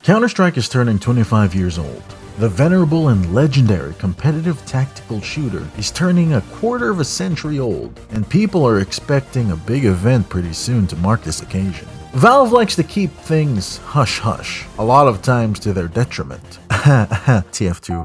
Counter-Strike is turning 25 years old. The venerable and legendary competitive tactical shooter is turning a quarter of a century old, and people are expecting a big event pretty soon to mark this occasion. Valve likes to keep things hush-hush, a lot of times to their detriment. TF2.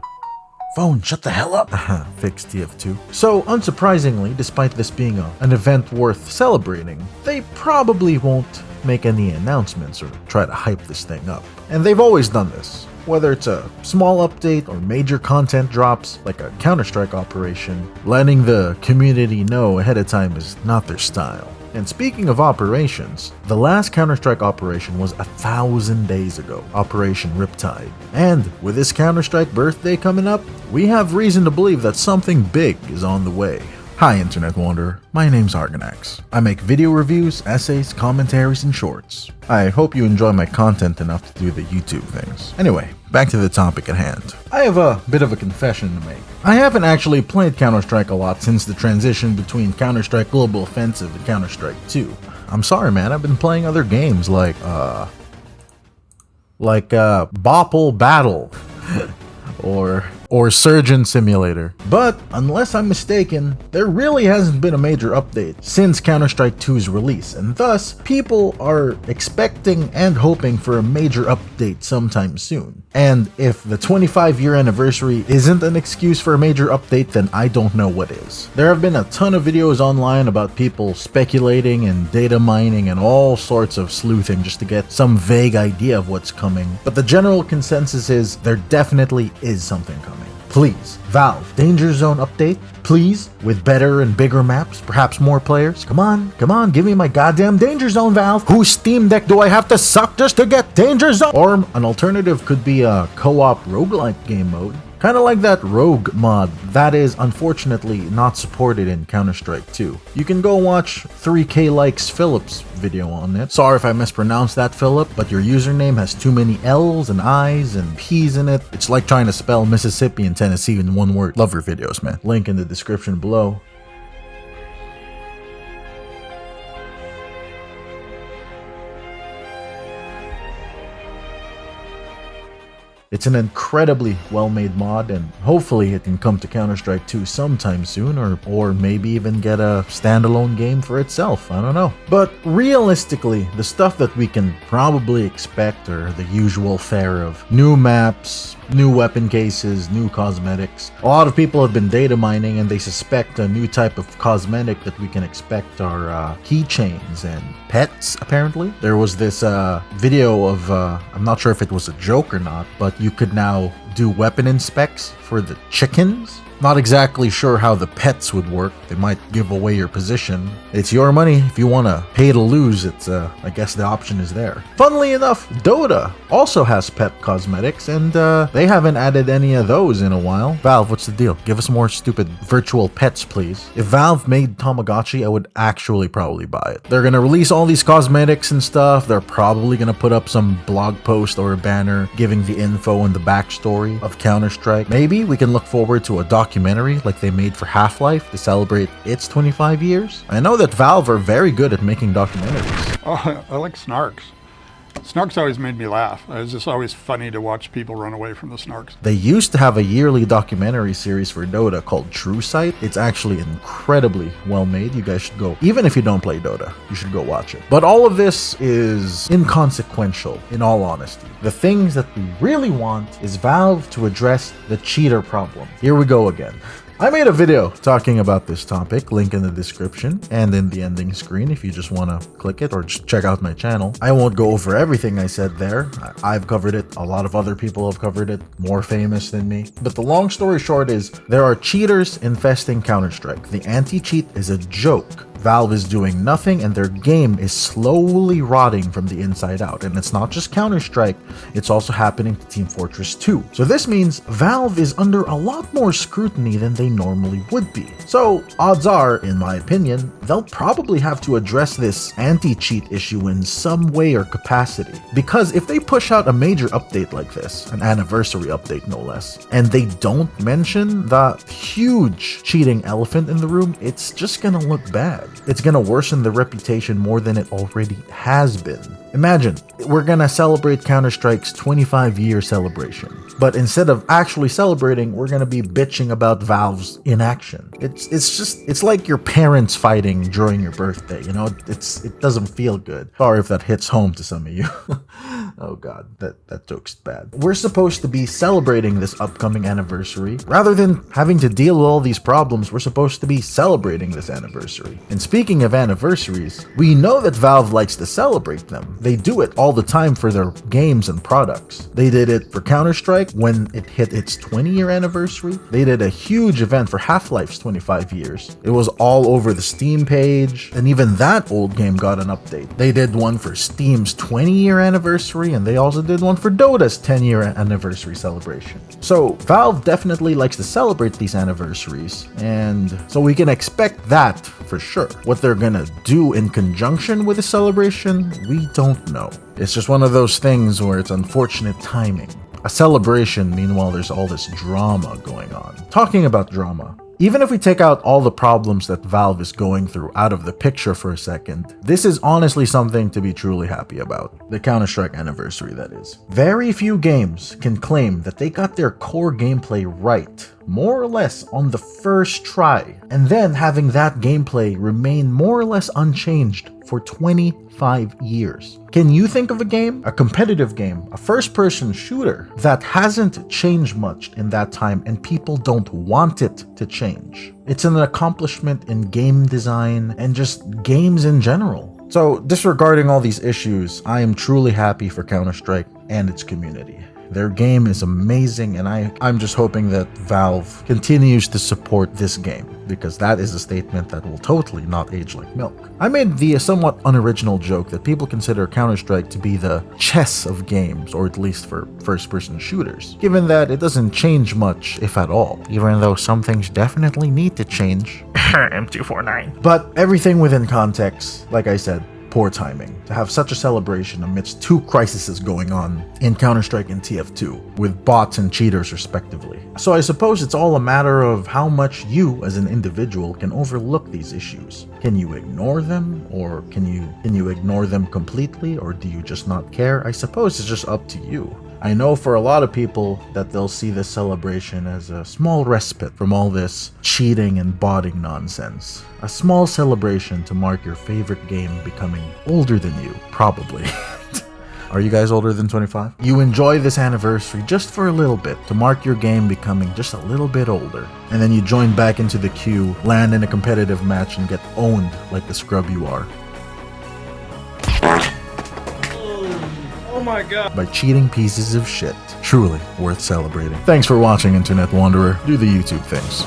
Phone, shut the hell up! Fix TF2. So, unsurprisingly, despite this being an event worth celebrating, they probably won't make any announcements or try to hype this thing up. And they've always done this. Whether it's a small update or major content drops, like a Counter-Strike operation, letting the community know ahead of time is not their style. And speaking of operations, the last Counter-Strike operation was 1,000 days ago, Operation Riptide. And with this Counter-Strike birthday coming up, we have reason to believe that something big is on the way. Hi Internet Wanderer, my name's Argonax. I make video reviews, essays, commentaries, and shorts. I hope you enjoy my content enough to do the YouTube things. Anyway, back to the topic at hand. I have a bit of a confession to make. I haven't actually played Counter-Strike a lot since the transition between Counter-Strike Global Offensive and Counter-Strike 2. I'm sorry man, I've been playing other games like Bopple Battle or Surgeon Simulator. But unless I'm mistaken, there really hasn't been a major update since Counter-Strike 2's release, and thus people are expecting and hoping for a major update sometime soon. And if the 25-year anniversary isn't an excuse for a major update, then I don't know what is. There have been a ton of videos online about people speculating and data mining and all sorts of sleuthing just to get some vague idea of what's coming, but the general consensus is there definitely is something coming. Please, Valve, Danger Zone update, please, with better and bigger maps, perhaps more players. Come on, give me my goddamn Danger Zone, Valve. Whose Steam Deck do I have to suck just to get Danger Zone? Or an alternative could be a co-op roguelike game mode. Kind of like that Rogue mod that is unfortunately not supported in Counter-Strike 2. You can go watch 3K Likes Philip's video on it. Sorry if I mispronounced that, Philip, but your username has too many L's and I's and P's in it. It's like trying to spell Mississippi and Tennessee in one word. Love your videos, man. Link in the description below. It's an incredibly well-made mod, and hopefully it can come to Counter-Strike 2 sometime soon, or maybe even get a standalone game for itself, I don't know. But realistically, the stuff that we can probably expect are the usual fare of new maps, new weapon cases, new cosmetics. A lot of people have been data mining and they suspect a new type of cosmetic that we can expect are keychains and pets, apparently. There was this video of, I'm not sure if it was a joke or not, but you could now do weapon inspects for the chickens. Not exactly sure how the pets would work. They might give away your position. It's your money. If you want to pay to lose, it's I guess the option is there. Funnily enough, Dota also has pet cosmetics, and they haven't added any of those in a while. Valve, what's the deal? Give us more stupid virtual pets, please. If Valve made Tamagotchi, I would actually probably buy it. They're gonna release all these cosmetics and stuff. They're probably gonna put up some blog post or a banner giving the info and the backstory of Counter-Strike. Maybe we can look forward to a documentary like they made for Half-Life to celebrate its 25 years. I know that Valve are very good at making documentaries. Oh, I like Snarks. Snarks always made me laugh. It's just always funny to watch people run away from the Snarks. They used to have a yearly documentary series for Dota called True Sight. It's actually incredibly well made. You guys should go, even if you don't play Dota, you should go watch it. But all of this is inconsequential, in all honesty. The things that we really want is Valve to address the cheater problem. Here we go again. I made a video talking about this topic, link in the description and in the ending screen if you just want to click it or just check out my channel. I won't go over everything I said there. I've covered it. A lot of other people have covered it, more famous than me. But the long story short is there are cheaters infesting Counter-Strike. The anti-cheat is a joke. Valve is doing nothing and their game is slowly rotting from the inside out. And it's not just Counter-Strike, it's also happening to Team Fortress 2. So this means Valve is under a lot more scrutiny than they normally would be. So odds are, in my opinion, they'll probably have to address this anti-cheat issue in some way or capacity. Because if they push out a major update like this, an anniversary update no less, and they don't mention the huge cheating elephant in the room, it's just gonna look bad. it's gonna worsen the reputation more than it already has been. Imagine, we're gonna celebrate Counter-Strike's 25-year celebration, but instead of actually celebrating, we're gonna be bitching about Valve's inaction. It's like your parents fighting during your birthday, you know? It doesn't feel good. Sorry if that hits home to some of you. Oh god, that joke's bad. We're supposed to be celebrating this upcoming anniversary. Rather than having to deal with all these problems, we're supposed to be celebrating this anniversary. And speaking of anniversaries, we know that Valve likes to celebrate them. They do it all the time for their games and products. They did it for Counter-Strike when it hit its 20-year anniversary. They did a huge event for Half-Life's 25 years. It was all over the Steam page, and even that old game got an update. They did one for Steam's 20-year anniversary, and they also did one for Dota's 10-year anniversary celebration. So Valve definitely likes to celebrate these anniversaries, and so we can expect that for sure. What they're gonna do in conjunction with the celebration, we don't know. It's just one of those things where it's unfortunate timing. A celebration, meanwhile, there's all this drama going on. Talking about drama, even if we take out all the problems that Valve is going through out of the picture for a second, this is honestly something to be truly happy about. The Counter-Strike anniversary, that is. Very few games can claim that they got their core gameplay right, more or less on the first try, and then having that gameplay remain more or less unchanged for 25 years. Can you think of a game, a competitive game, a first-person shooter that hasn't changed much in that time and people don't want it to change? It's an accomplishment in game design and just games in general. So, disregarding all these issues, I am truly happy for Counter-Strike and its community. Their game is amazing, and I'm just hoping that Valve continues to support this game, because that is a statement that will totally not age like milk. I made the somewhat unoriginal joke that people consider Counter-Strike to be the chess of games, or at least for first-person shooters, given that it doesn't change much, if at all, even though some things definitely need to change. M249. But everything within context, like I said, poor timing to have such a celebration amidst two crises going on in Counter-Strike and TF2, with bots and cheaters respectively. So I suppose it's all a matter of how much you as an individual can overlook these issues. Can you ignore them, or can you ignore them completely, or do you just not care? I suppose it's just up to you. I know for a lot of people that they'll see this celebration as a small respite from all this cheating and botting nonsense. A small celebration to mark your favorite game becoming older than you, probably. Are you guys older than 25? You enjoy this anniversary just for a little bit to mark your game becoming just a little bit older. And then you join back into the queue, land in a competitive match, and get owned like the scrub you are. Oh my god. By cheating pieces of shit. Truly worth celebrating. Thanks for watching, Internet Wanderer. Do the YouTube things.